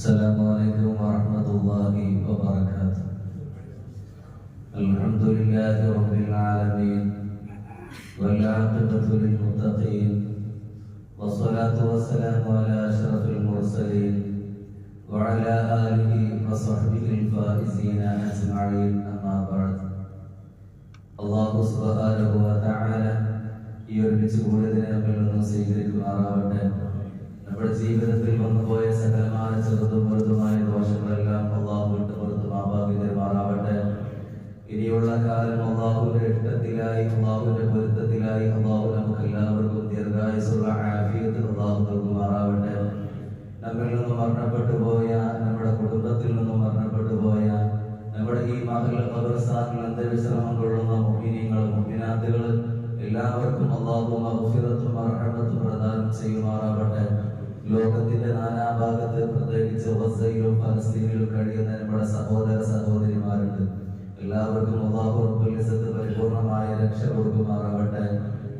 السلام عليكم ورحمة الله وبركاته. الحمد لله رب العالمين والعاقبة للمتقين والصلاة والسلام على أشرف المرسلين وعلى آله وصحبه الفائزين أجمعين. أما بعد. അല്ലാഹു സുബ്ഹാനഹു വ തആല ഈ ഒരുമിച്ച് കൂടിയതിനെ നമ്മിൽ നിന്ന് സ്വീകരിക്കുമാറാവട്ടെ. നമ്മുടെ ജീവിതത്തിൽ വന്നുപോയ സകലമായ ചെറുതും വലുതുമായ ദോഷങ്ങളെല്ലാം അല്ലാഹു വിട്ടുപുറത്ത് മാപ്പാക്കിതരുമാറാവട്ടെ. ഇനിയുള്ള കാലം അല്ലാഹുവിന്റെ ഇഷ്ടത്തിലായി, അല്ലാഹുവിന്റെ പൊരുത്തത്തിലായി അല്ലാഹു നമുക്ക് എല്ലാവർക്കും ദീർഘായുസ്സുള്ള ആഫിയത്ത് അല്ലാഹു നൽകുമാറാവട്ടെ. നമ്മിൽ നിന്നും മരണപ്പെട്ടു പോയ, നമ്മുടെ കുടുംബത്തിൽ നിന്നും മരണപ്പെട്ടു പോയ, നമ്മുടെ ഈ മഹൽ ഖബർസ്ഥാനിൽ അന്ത്യവിശ്രമം കൊള്ളുന്ന മുഅ്മിനീങ്ങളും മുഅ്മിനാത്തുകൾ എല്ലാവർക്കും അല്ലാഹു മഗ്ഫിറത്തും റഹ്മത്തും പ്രദാനം ചെയ്യുമാറാവട്ടെ. ലോകത്തിന്റെ നാനാഭാഗത്ത്, പ്രത്യേകിച്ച് ഗസയിലും ഫലസ്തീനിലും കഴിയുന്ന നമ്മുടെ സഹോദര സഹോദരിമാരുണ്ട്. എല്ലാവർക്കും അല്ലാഹു റബ്ബുൽ ഇസ്സത്ത് പരിപൂർണമായ രക്ഷ കൊടുക്കുമാറാവട്ടെ.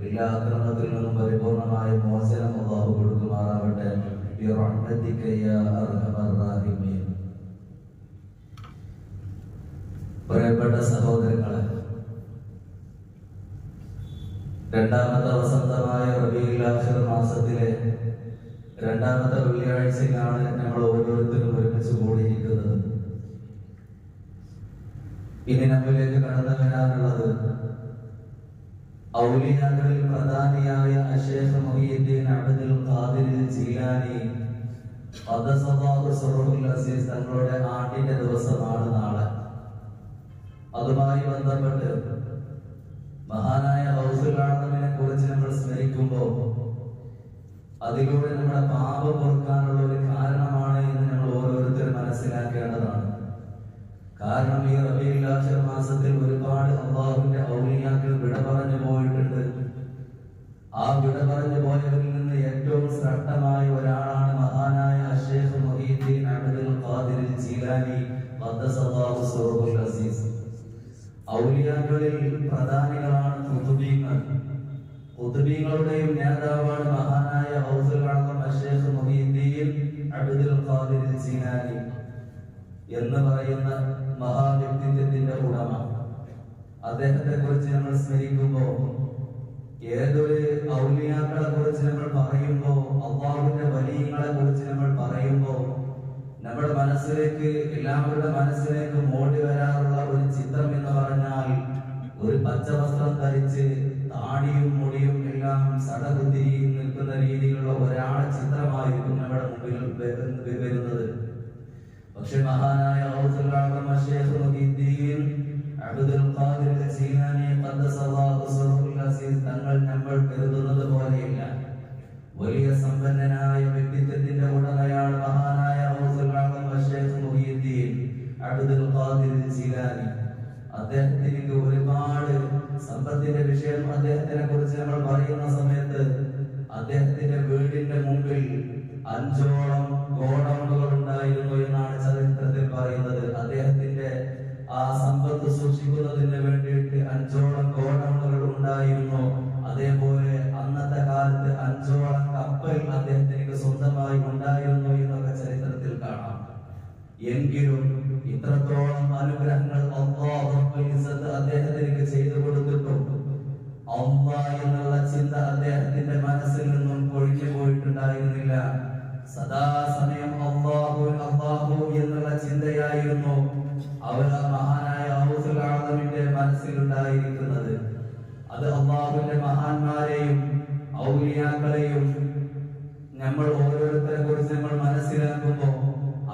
എല്ലാ ആക്രമണത്തിൽ നിന്നും പരിപൂർണമായ മോചനം അല്ലാഹു കൊടുക്കുമാറാവട്ടെ. ബിറഹ്മതിക യാ അർഹമർ റഹീമീൻ. പ്രിയപ്പെട്ട സഹോദരങ്ങളെ, രണ്ടാമത്തെ വസന്തമായ റബീഉൽ ആഖിർ മാസത്തിലെ രണ്ടാമത്തെ വെള്ളിയാഴ്ചയിലാണ് നമ്മൾ ഓരോരുത്തരും ഒരുമിച്ച് കൂടിയിരിക്കുന്നത്. ഇനി നമ്മിലേക്ക് കടന്നു വരാനുള്ളത് ഔലിയാക്കളിൽ പ്രധാനിയായ ശൈഖ് മുഹീദ്ദീൻ അബ്ദുൽ ഖാദിർ ജീലാനി ഖദ്ദസല്ലാഹു സിർറുൽ അസീസ് തങ്ങളുടെ ആണ്ടിന്റെ ദിവസമാണ് നാളെ. അതുമായി ബന്ധപ്പെട്ട് മഹാനായ ഗൗസുൽ ആദമിനെ കുറിച്ച് നമ്മൾ സ്മരിക്കുമ്പോൾ അതിലൂടെ നമ്മുടെ പാപം പൊറുക്കാനുള്ള ഒരു കാരണമാണ് എന്ന് നമ്മൾ ഓരോരുത്തരും മനസ്സിലാക്കേണ്ടതാണ്. കാരണം ഈ റബീഉൽ ആഖിർ മാസത്തിൽ ഒരുപാട് അല്ലാഹുവിന്റെ ഔലിയാക്കൾ വിട പറഞ്ഞു പോയിട്ടുണ്ട്. ആ വിട പറഞ്ഞു പോയവരിൽ നിന്ന് ഏറ്റവും ശ്രേഷ്ഠമായ ഒരാളാണ് മഹാനായ ശൈഖ് മുഹീദ്ദീൻ അബ്ദുൽ ഖാദിർ ജീലാനി ഖദ്ദസല്ലാഹു സിർറുൽ അസീസ്. ഔലിയാക്കളിൽ പ്രധാനികളാണ് ഖുതുബീങ്ങൾ. ഖുതുബീങ്ങളുടെയും നേതാവാണ് മഹാനായ ഗൗസുൽ ആദം ശൈഖ് മുഹീദ്ദീൻ അബ്ദുൽ ഖാദിർ ജീലാനി എന്ന് പറയുന്ന മഹാവ്യക്തിത്വത്തിന്റെ ഉടമ. അദ്ദേഹത്തെ കുറിച്ച് നമ്മൾ സ്മരിക്കുമ്പോൾ, ഏതൊരു ഔലിയാക്കളെ കുറിച്ച് നമ്മൾ പറയുമ്പോൾ, അല്ലാഹുവിന്റെ വലിയങ്ങളെ കുറിച്ച് നമ്മൾ പറയുമ്പോൾ, നമ്മുടെ മനസ്സിലേക്ക്, എല്ലാവരുടെ മനസ്സിലേക്ക് ഓടി വരാറുള്ള ഒരു ചിത്രം എന്ന് പറഞ്ഞാൽ ഒരു പച്ചവസ്ത്രം ധരിച്ച് താടിയും മുടിയും എല്ലാം സടകുത്തി നിൽക്കുന്ന രീതിയിലുള്ള ഒരാളെ ചിത്രമായിരിക്കും നമ്മുടെ മുമ്പിൽ വരുന്നത്. പക്ഷെ മഹാനായ ഗൗസുൽ ആദം ശൈഖ് മുഹീദ്ദീൻ അബ്ദുൽ ഖാദിർ ജീലാനി ഖദ്ദസല്ലാഹു സിർറുൽ അസീസ് തങ്ങൾ നമ്മൾ കരുതുന്നത് പോലെയല്ല. വലിയ സമ്പന്നനായ വ്യക്തിത്വത്തിന്റെ ഉടമയാണ് മഹാനായ ഗൗസുൽ ആദം ശൈഖ് മുഹീദ്ദീൻ അബ്ദുൽ ഖാദിർ ജീലാനി. അദ്ദേഹത്തിന് ഒരുപാട് സമ്പത്തിന്റെ വിഷയം അദ്ദേഹത്തിനെ കുറിച്ച് നമ്മൾ പറയുന്ന സമയത്ത് അദ്ദേഹത്തിന്റെ വീടിന്റെ മുമ്പിൽ 5ഓളം ഗോഡൌണുകൾ ഉണ്ടായിരുന്നു എന്നാണ് ചരിത്രത്തിൽ പറയുന്നത്. അദ്ദേഹത്തിന്റെ ആ സമ്പത്ത് സൂക്ഷിക്കുന്നതിന് വേണ്ടിയിട്ട് 5ഓളം ഗോഡൌണുകൾ ഉണ്ടായിരുന്നു. അതേപോലെ അന്നത്തെ കാലത്ത് 5ഓളം കപ്പൽ അദ്ദേഹത്തിന് സ്വന്തമായി ഉണ്ടായിരുന്നു എന്നൊക്കെ ചരിത്രത്തിൽ കാണാം. എങ്കിലും ഇത്രത്തോളം അനുഗ്രഹങ്ങൾ അല്ലാഹു റബ്ബുൽ ഇസ്സത്ത് അദ്ദേഹത്തിന് ചെയ്തു കൊടുത്തിട്ടും അല്ലാഹ് എന്നുള്ള ചിന്ത അദ്ദേഹത്തിന്റെ മനസ്സിൽ നിന്നും ഒഴിഞ്ഞു പോയിട്ടുണ്ടായിരുന്നില്ല. സദാസമയം അല്ലാഹു അല്ലാഹു എന്നുള്ള ചിന്തയായിരുന്നു അവർ മഹാനായ ഗൗസുൽ ആദമിന്റെ മനസ്സിലുണ്ടായിരിക്കുന്നത്. അത് അല്ലാഹുവിന്റെ മഹാന്മാരെയും ഔലിയാക്കളെയും നമ്മൾ ഓരോരുത്തരെ കുറിച്ച് നമ്മൾ മനസ്സിലാക്കുമ്പോൾ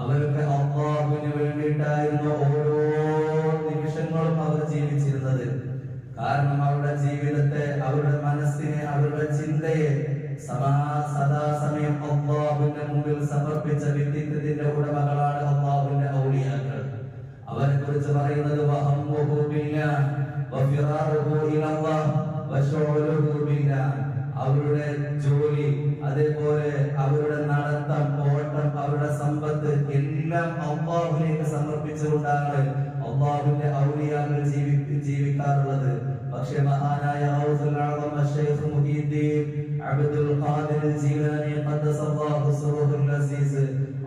അവർക്ക് അല്ലാഹുവിന് വേണ്ടിയിട്ടായിരുന്നു ഓരോ നിമിഷങ്ങളും അവർ ജീവിച്ചിരുന്നത്. കാരണം അവരുടെ ജീവിതത്തെ, അവരുടെ മനസ്സിനെ, അവരുടെ ചിന്തയെ സദാസമയം അല്ലാഹുവിന്റെ മുമ്പിൽ സമർപ്പിച്ച വ്യക്തിത്വത്തിന്റെ ഉടമകളാണ് അല്ലാഹുവിന്റെ ഔലിയാക്കൾ. അവരെ കുറിച്ച് പറയുന്നത് വഹമ്മുഹു ബില്ലാഹ് വഫിറാറുഹു ഇലല്ലാഹ് വശഉലുഹു ബില്ലാഹ്. അവരുടെ ജോലി, അതേപോലെ അവരുടെ നടത്തം, ഓട്ടം, അവരുടെ സമ്പത്ത് എല്ലാം അല്ലാഹുവിലേക്ക് സമർപ്പിച്ചുകൊണ്ടാണ് അല്ലാഹുവിന്റെ ഔലിയാക്കൾ ജീവിക്കാറുള്ളത്. പക്ഷെ മഹാനായ ഗൗസുൽ ആദം ശൈഖ് മുഹീദ്ദീൻ അബ്ദുൽ ഖാദിർ ജീലാനി ഖദ്ദസല്ലാഹു സിർറുൽ അസീസ്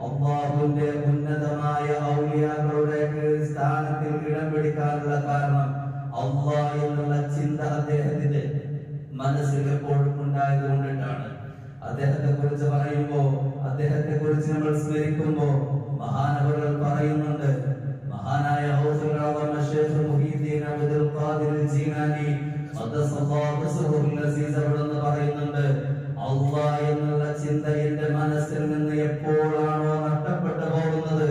അല്ലാഹു അല്ലാഹുവിന്റെ ഉന്നതമായ ഔലിയാക്കളുടെ സ്ഥാനത്തിൽ ഇടം പിടിക്കാനുള്ള കാരണം അല്ലാഹ് എന്നുള്ള ചിന്ത അദ്ദേഹത്തിന്റെ മനസ്സിൽ എപ്പോഴും ഉണ്ടായതുകൊണ്ടിട്ടാണ്. അദ്ദേഹത്തെ കുറിച്ച് പറയുമ്പോൾ, അദ്ദേഹത്തെ കുറിച്ച് നമ്മൾ സ്മരിക്കുമ്പോൾ മഹാനവറുകൾ പറയുന്നുണ്ട്. മഹാനായ ഗൗസുൽ ആദം ശൈഖ് മുഹീദ്ദീൻ അബ്ദുൽ ഖാദിർ ജീലാനി ഖദ്ദസല്ലാഹു സിർറുൽ അസീസ് അവിടുന്ന് പറയുന്നുണ്ട്, അല്ലാഹ് എന്നുള്ള ചിന്ത എന്റെ മനസ്സിൽ നിന്ന് എപ്പോഴാണോ നഷ്ടപ്പെട്ടു പോകുന്നത്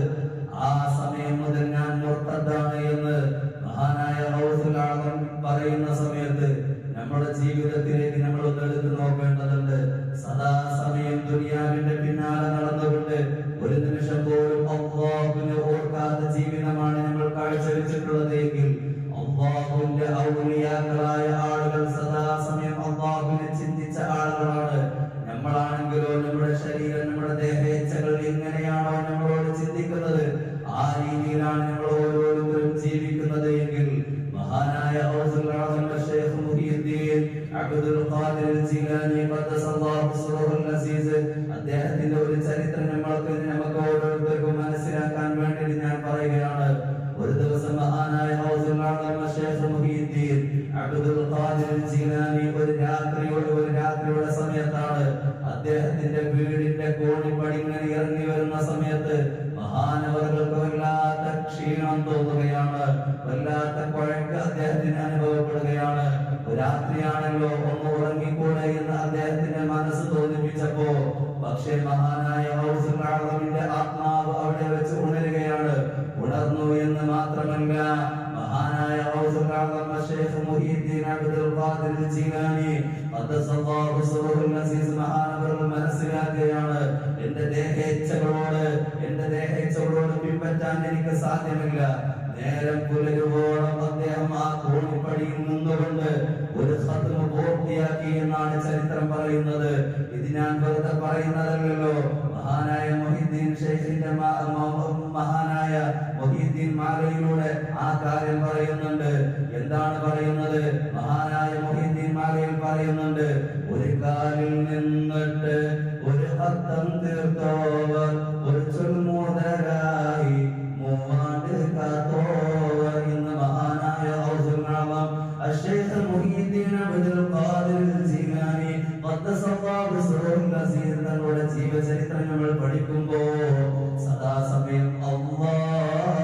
ആ സമയം മുതൽ ഞാൻ മുർത്തദ്ദാണ് എന്ന് മഹാനായ ഗൗസുൽ ആദം പറയുന്ന സമയത്ത് നമ്മുടെ ജീവിതത്തിലേക്ക് നമ്മൾ ഒന്ന് എടുത്തു നോക്കേണ്ടതുണ്ട്. സദാസമയം ദുനിയാവിന്റെ പിന്നാലെ നടന്നുകൊണ്ട് ഒരു നിമിഷം പോലും അല്ലാഹുവിനെ ഓർക്കാത്ത ജീവിതമാണ് നമ്മൾ കാഴ്ചവെച്ചിട്ടുള്ളത് എങ്കിൽ അല്ലാഹുവിന്റെ ഔലിയാക്കളായ ആളുകൾ സദാസമയം അല്ലാഹുവിനെ ചിന്തിച്ച ആളുകളാണ്. നമ്മളാണെങ്കിലോ നമ്മുടെ ശരീരം, നമ്മുടെ ദേഹേച്ഛകൾ എങ്ങനെയാണോ നമ്മളോട് ചിന്തിക്കുന്നത് ആ രീതിയിലാണ് നമ്മൾ ഓരോരുത്തരും ജീവിക്കുന്നത് എങ്കിൽ മഹാനായ ഗൗസുൽ ആദം ശൈഖ് മുഹീദ്ദീൻ അബ്ദുൽ ഖാദിർ ജീലാനി ഖദ്ദസല്ലാഹു സിർറുൽ അസീസ് അദ്ദേഹത്തിന്റെ ഒരു ചരിത്രം നമുക്ക് ഓരോരുത്തർക്കും മനസ്സിലാക്കാൻ വേണ്ടി ഞാൻ പറയുകയാണ്. ഒരു ദിവസം മഹാനായ ഗൗസുൽ ആദം ശൈഖ് മുഹീദ്ദീൻ അബ്ദുൽ ഖാദിർ ജീലാനി ഒരു രാത്രിയുടെ സമയത്താണ് അദ്ദേഹത്തിന്റെ വീടിന്റെ കോണിപ്പടി ഇങ്ങനെ ഇറങ്ങി വരുന്ന സമയത്ത് മഹാനവറുകൾക്ക് വല്ലാത്ത ക്ഷീണം തോന്നുകയാണ്, വല്ലാത്ത കുഴക്ക് അദ്ദേഹത്തിന് അനുഭവപ്പെടുകയാണ്. രാത്രിയാണല്ലോ, ഒന്ന് ഉറങ്ങിക്കൂടെ എന്ന് അദ്ദേഹത്തിന്റെ മനസ്സ് തോന്നിപ്പിച്ചപ്പോ പക്ഷേ മഹാനായ ഗൗസുൽ ആദമിന്റെ ആത്മാവ് അവിടെ വെച്ച് ഉണരുകയാണ്. ഉണർന്നു എന്ന് മാത്രമല്ല, മഹാനായ ഗൗസുൽ ആദം ശൈഖ് മുഹീദ്ദീൻ അബ്ദുൽ ഖാദിർ ജീലാനി ഖദ്ദസല്ലാഹു സിർറുൽ അസീസ് മഹാനവറുകൾ മനസ്സിലാക്കുകയാണ്, എന്റെ ദേഹേച്ഛകളോട് പിൻപറ്റാൻ എനിക്ക് സാധ്യമല്ല. നേരം പുലരുവോളം അദ്ദേഹം ആ കോണിപ്പടിയിൽ നിന്നുകൊണ്ട് ഒരു ഖത്മ പൂർത്തിയാക്കി എന്നാണ് ചരിത്രം പറയുന്നത്. ഇത് ഞാൻ വെറുതെ പറയുന്നതല്ലല്ലോ. മഹാനായ മുഹീദ്ദീൻ ശൈഖിന്റെ മഹാനായ മുഹീദ്ദീൻ മാലയിലൂടെ ആ കാര്യം പറയുന്നുണ്ട്. എന്താണ് പറയുന്നത്? മഹാനായ മുഹീദ്ദീൻ മാലയിൽ പറയുന്നുണ്ട്, ഒരു കാലിൽ നിന്നിട്ട് ഒരു ഹത്തം തീർത്തോവർ, ഒരു ചൊൽമൂതരായി മൂവാണ്ട് കാത്തോവർ എന്ന് മഹാനായ ഗൗസുൽ ആദം ശൈഖ് മുഹീദ്ദീൻ അബ്ദുൽ ഖാദിർ ജീലാനി ഖദ്ദസല്ലാഹു സിർറുൽ അസീസ് തങ്ങളുടെ ജീവചരിത്രം നമ്മൾ പഠിക്കുമ്പോൾ സദാസമയം അല്ലാഹ്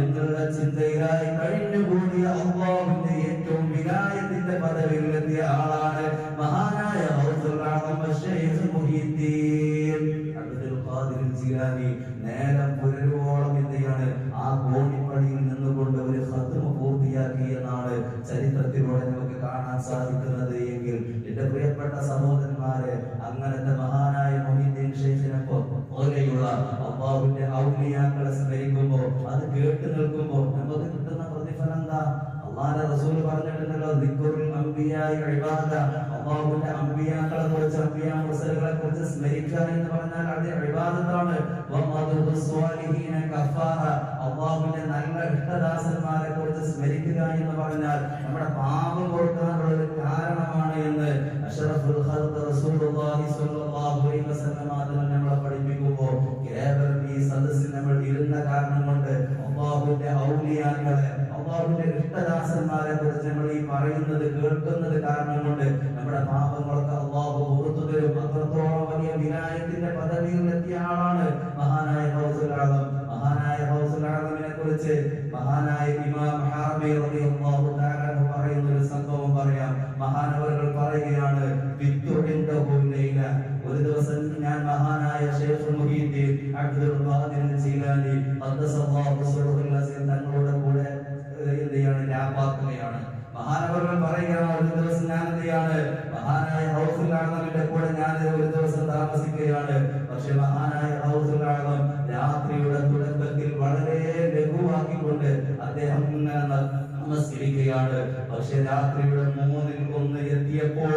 എന്നുള്ള ചിന്തയിലായി കഴിഞ്ഞുകൂടിയ അല്ലാഹുവിന്റെ ഏറ്റവും വിലായത്തിന്റെ പദവിയിലെത്തിയ ആളാണ് മഹാനായ ഗൗസുൽ ആദം ശൈഖ് മുഹീദ്ദീൻ അബ്ദുൽ ഖാദിർ ജീലാനി. നേരം പുലരുവോളം എന്തെയാണ് ആ കോണിപ്പടിയിൽ നിന്നുകൊണ്ട് ഒരു ഖത്മ പൂർത്തിയാക്കി എന്നാണ് ചരിത്രത്തിലൂടെ നമുക്ക് കാണാൻ സാധിക്കുന്നത് എങ്കിൽ എന്റെ പ്രിയപ്പെട്ട സഹോദരന്മാരെ, അങ്ങനത്തെ മഹാനായ മുഹീദ്ദീൻ ശൈഖിനെ പോലെയുള്ള അല്ലാഹുവിന്റെ ഔലിയാക്കളെ സ്മരിക്കുമ്പോൾ, അത് കേട്ട് നിൽക്കുമ്പോൾ നമുക്ക് കിട്ടുന്ന പ്രതിഫലം എന്താ? അല്ലാഹുവിന്റെ റസൂൽ പറഞ്ഞിട്ടുണ്ടല്ലോ, ദിക്റുൽ അംബിയാഇ ഇബാദ. അല്ലാഹുവിന്റെ അംബിയാക്കളെ കുറിച്ച്, അംബിയാ മുർസലുകളെ കുറിച്ച് സ്മരിക്കുക എന്ന് പറഞ്ഞാൽ അത് ഇബാദത്താണ്. വമദദു സ്വാലിഹീന കഫാറ. അല്ലാഹുവിന്റെ നല്ല ഇഷ്ടദാസന്മാരെ കുറിച്ച് സ്മരിക്കുക എന്ന് പറഞ്ഞാൽ നമ്മുടെ പാപം പൊറുക്കാനുള്ള ഒരു കാരണമാണ് എന്ന് അഷ്റഫുൽ ഖൽഖ് റസൂലുള്ളാഹി സ്വല്ലല്ലാഹു അലൈഹി വസല്ലം നമ്മളെ പഠിപ്പിക്കുമ്പോൾ കേവലം ഈ സദസ്സിൽ നമ്മൾ ഇരുന്ന കാരണം കൊണ്ട് അല്ലാഹുവിന്റെ ഔലിയാക്കളെ, അല്ലാഹുവിന്റെ ഇഷ്ടദാസന്മാരെ കുറിച്ച് നമ്മൾ ഈ പറയുന്നത് കേൾക്കുന്നത് കാരണം കൊണ്ട് നമ്മുടെ പാപങ്ങളൊക്കെ അല്ലാഹു പുറത്തു തരും. അത്രത്തോളം വലിയ വിലായത്തിന്റെ പദവിയിൽ എത്തിയ ആളാണ് മഹാനായ ഗൗസുൽ ആദം. മഹാനായ ഗൗസുൽ ആദമിനെ കുറിച്ച് മഹാനായ ഇമാം ഹറമി റളിയല്ലാഹു തആല പറയുന്ന ഒരു സംഭവം പറയാം. മഹാനവറുകൾ പറയുകയാണ്, ഒരു ദിവസം ഞാൻ മഹാനായ ശൈഖ് മുഹീദ്ദീൻ അബ്ദുൽ ഖാദിർ ജീലാനി ഖദ്ദസല്ലാഹു സിർറുൽ അസീസ് തങ്ങളുടെ കൂടെ രാപ്പാക്കുകയാണ്. മഹാനവറുകൾ പറയുകയാണ്, ഒരു ദിവസം ഞാൻ എന്തെയാണ് മഹാനായ ഗൗസുൽ ആദമിന്റെ കൂടെ ഞാൻ ഒരു ദിവസം താമസിക്കുകയാണ്. പക്ഷെ മഹാനായ ഗൗസുൽ ആദം രാത്രിയുടെ തുടക്കത്തിൽ വളരെ ലഘുവാക്കിക്കൊണ്ട് അദ്ദേഹം നമസ്കരിക്കുകയാണ്. പക്ഷെ രാത്രിയുടെ 1/3 എത്തിയപ്പോൾ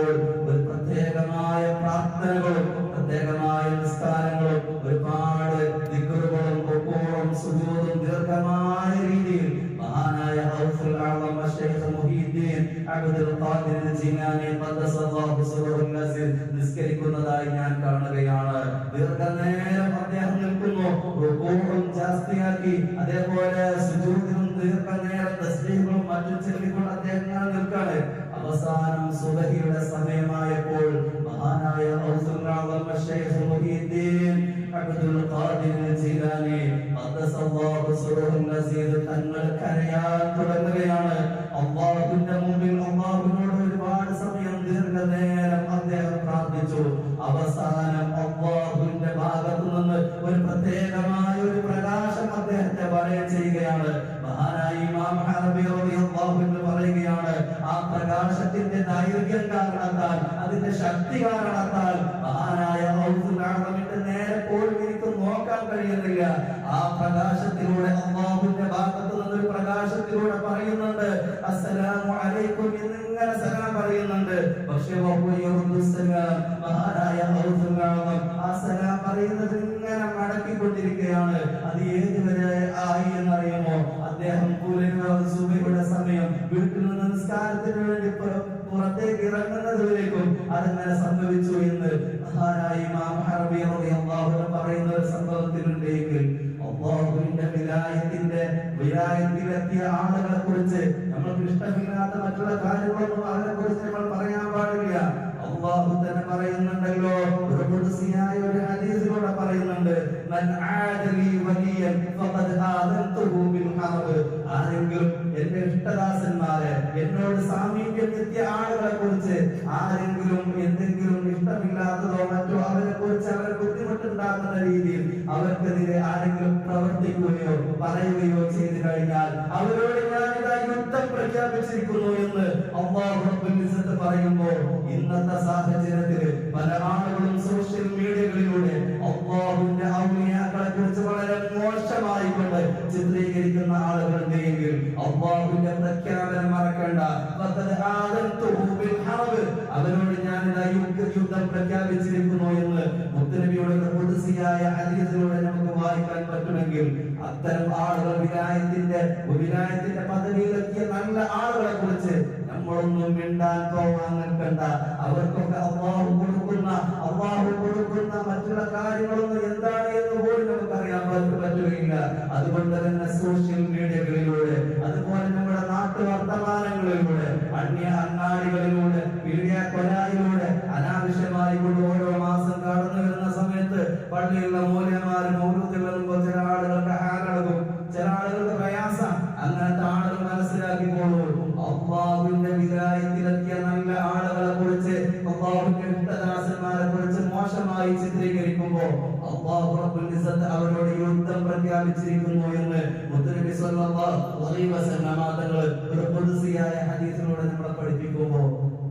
ഒരു പ്രത്യേകമായ പ്രാർത്ഥനകളും പ്രത്യേകമായ നിസ്കാരങ്ങളും ഒരുപാട് ദിക്റുകളും റുകൂഉം സുജൂദും ദീർഘമായ രീതിയിൽ മഹാനായ ഗൗസുൽ ആദം ശൈഖ് മുഹീദ്ദീൻ അബ്ദുൽ ഖാദിർ ജീലാനി ഖദ്ദസല്ലാഹു സിർറുൽ അസീസ് നിസ്കരിക്കുന്നതായി ഞാൻ കാണുകയാണ്. ദീർഘനേരം അബ്ദുൽ ഖാദിർ ജീലാനി ഖദ്ദസല്ലാഹു സിറഹുൽ അസീസ് തങ്ങൾ കരയാൻ തുടങ്ങുകയാണ്. അല്ലാഹുവിന്റെ മുമ്പിൽ അല്ലാഹുവിനോട് ഒരുപാട് സമയം ദീർഘനേരം അദ്ദേഹം പ്രാർത്ഥിച്ചു. അവസാനം അല്ലാഹുവിന്റെ ഭാഗത്തു നിന്ന് ഒരു പ്രത്യേകമായ ഒരു പ്രകാശം അദ്ദേഹത്തെ വലയം ചെയ്യുകയാണ്. മഹാനായ ഇമാം ഹറബി റളിയല്ലാഹു അൻഹു പറയുകയാണ്, ആ പ്രകാശത്തിന്റെ ദൈർഘ്യം കാരണത്താൽ, അതിന്റെ ശക്തി കാരണത്താൽ മഹാനായ ഔസുൽ അഅ്ലമിന്റെ നേരെ പോലും എനിക്ക് നോക്കാൻ കഴിയുന്നില്ല. ആ പ്രകാശത്തിലൂടെ അല്ലാഹുവിന്റെ ഭാഗത്തു നിന്ന് ഒരു പ്രകാശത്തിലൂടെ പറയുന്നുണ്ട്, അസ്സലാമു അലൈക്കും എന്നിങ്ങനെ സലാം പറയുന്നുണ്ട്. പക്ഷേ മഹാനായ ഔസുൽ അഅ്ലം ആ സലാം പറയുന്നത് ഇങ്ങനെ മടക്കിക്കൊണ്ടിരിക്കുകയാണ്. അത് ഏതുവരെ ആയി എന്നറിയുമോ? അദ്ദേഹം സുബഹിയുടെ സമയം വീട്ടിൽ നിന്ന് നിസ്കാരത്തിന് വേണ്ടി പുറത്തേക്ക് ഇറങ്ങുന്നതിലേക്കും അതങ്ങനെ സംഭവിച്ചു എന്ന് മഹാനായ ഇമാം ഹറബി റളിയല്ലാഹു അൻഹു പറയുന്ന ഒരു സംഭവത്തിലുണ്ടെങ്കിൽ അല്ലാഹുവിന്റെ വിലായത്തിലെത്തിയ ആളുകളെ കുറിച്ച് നമ്മൾക്ക് ഇഷ്ടമില്ലാത്ത മറ്റുള്ള കാര്യങ്ങളൊന്നും അവരെ കുറിച്ച് നമ്മൾ പറയാൻ പാടില്ല. അല്ലാഹു തന്നെ പറയുന്നുണ്ടല്ലോ, ഒരു ഖുദ്സിയായ ഒരു ഹദീസിലൂടെ പറയുന്നുണ്ട്, മൻ ആദലി വലിയൻ ഫഖദ് ആദൻതുഹു ബിൽ ഹർബ്. ആരെങ്കിലും എന്റെ ഇഷ്ടദാസന്മാരെ, എന്നോട് സാമീപ്യം എത്തിയ ആളുകളെ കുറിച്ച് ആരെങ്കിലും എന്തെങ്കിലും ഇഷ്ടമില്ലാത്തതോ മറ്റോ അവരെ കുറിച്ച് അവരെ ബുദ്ധിമുട്ടുണ്ടാക്കുന്ന രീതിയിൽ അവർക്കെതിരെ ആരെങ്കിലും പ്രവർത്തിക്കുകയോ പറയുകയോ ചെയ്തു കഴിഞ്ഞാൽ അവരോട് ഞാനിതാ യുദ്ധം പ്രഖ്യാപിച്ചിരിക്കുന്നു എന്ന് അല്ലാഹു റബ്ബുൽ ഇസ്സത്ത് പറയുമ്പോൾ, ഇന്നത്തെ സാഹചര്യത്തിൽ പല ആളുകളും സോഷ്യൽ മീഡിയകളിലൂടെ അല്ലാഹുവിന്റെ ഔലിയാക്കളെ കുറിച്ച് വളരെ മോശമായി കൊണ്ട് ചിത്രീകരിക്കുന്ന ആളുകളുണ്ടെങ്കിൽ അല്ലാഹുവിന്റെ പ്രഖ്യാപനം മറക്കണ്ട, അവരോട് ഞാനിതാ യുദ്ധം പ്രഖ്യാപിച്ചിരിക്കുന്നു എന്ന് മുത്തനബിയുടെ ഖുദ്സിയായ ഹദീസിലൂടെ നമുക്ക് വായിക്കാൻ പറ്റുമെങ്കിൽ അത്തരം ആളുകൾ വിലായത്തിന്റെ പദവിയിലെത്തിയ നല്ല ആളുകളെ കുറിച്ച് നമ്മളൊന്നും മിണ്ടാൻ പോകാൻ നിൽക്കണ്ട. അവർക്കൊക്കെ അല്ലാഹു കൊടുക്കുന്ന മറ്റുള്ള കാര്യങ്ങളൊന്നും എന്താണ് എന്ന് പോലും നമുക്കറിയാൻ പറ്റുകയില്ല. അതുകൊണ്ട് തന്നെ സോഷ്യൽ മീഡിയകളിലൂടെ, അതുപോലെ നമ്മുടെ നാട്ടു വർത്തമാനങ്ങളിലൂടെ, അന്യ അങ്ങാടികളിലൂടെ, മീഡിയ കൊലായിലൂടെ അനാവശ്യമായി കൊണ്ട് ഓരോ മാസം കടന്നു വരുന്ന സമയത്ത് പള്ളിയുള്ള മൂല്യന്മാർ മൗലൂദിൽ വരുമ്പോൾ ചില ആളുകൾക്ക് ഹാലളകും, ചില ആളുകൾക്ക് പ്രയാസം. അങ്ങനത്തെ ആളുകൾ മനസ്സിലാക്കിക്കോളൂ, അല്ലാഹുവിന്റെ വിലായത്തിലെത്തിയ നല്ല ആളുകളെ കുറിച്ച്, അല്ലാഹുവിന്റെ ഇഷ്ടദാസന്മാരെ കുറിച്ച് മോശമായി ചിത്രീകരിക്കുമ്പോൾ അല്ലാഹു റബ്ബുൽ ഇസ്സത്ത് അവരോട് യുദ്ധം പ്രഖ്യാപിച്ചിരിക്കുന്നു എന്ന് മുത്തനബി സ്വല്ലല്ലാഹു അലൈഹി വസല്ലം തങ്ങൾ ഒരു ഖുദ്സിയായ ഹദീസിലൂടെ നമ്മളെ പഠിപ്പിക്കുമ്പോൾ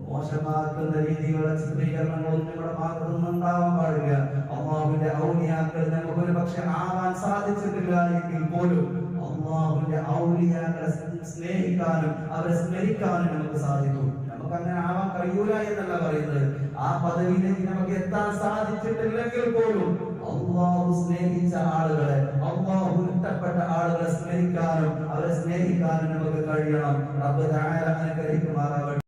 മോശമാക്കുന്ന രീതിയിലുള്ള ചിത്രീകരണങ്ങളൊന്നും നമ്മുടെ ഭാഗത്തുനിന്ന് ഉണ്ടാവാൻ പാടില്ല. അല്ലാഹുവിന്റെ ഔലിയാക്കൾ നമുക്ക് ഒരു പക്ഷെ ആവാൻ സാധിച്ചിട്ടില്ല എങ്കിൽ പോലും അല്ലാഹുവിന്റെ ഔലിയാക്കളെ സ്നേഹിക്കാനും അവരെ സ്മരിക്കാനും നമുക്ക് സാധിക്കും. നമുക്ക് അങ്ങനെ ആവാൻ കഴിയൂല എന്നല്ല പറയുന്നത്, ആ പദവിയിലേക്ക് നമുക്ക് എത്താൻ സാധിച്ചിട്ടില്ലെങ്കിൽ പോലും അല്ലാഹു സ്നേഹിച്ച ആളുകളെ, അല്ലാഹു ഇഷ്ടപ്പെട്ട ആളുകളെ സ്മരിക്കാനും അവരെ സ്നേഹിക്കാനും നമുക്ക് കഴിയണം. റബ്ബ് തആല അനുഗ്രഹിക്കുമാറാവട്ടെ.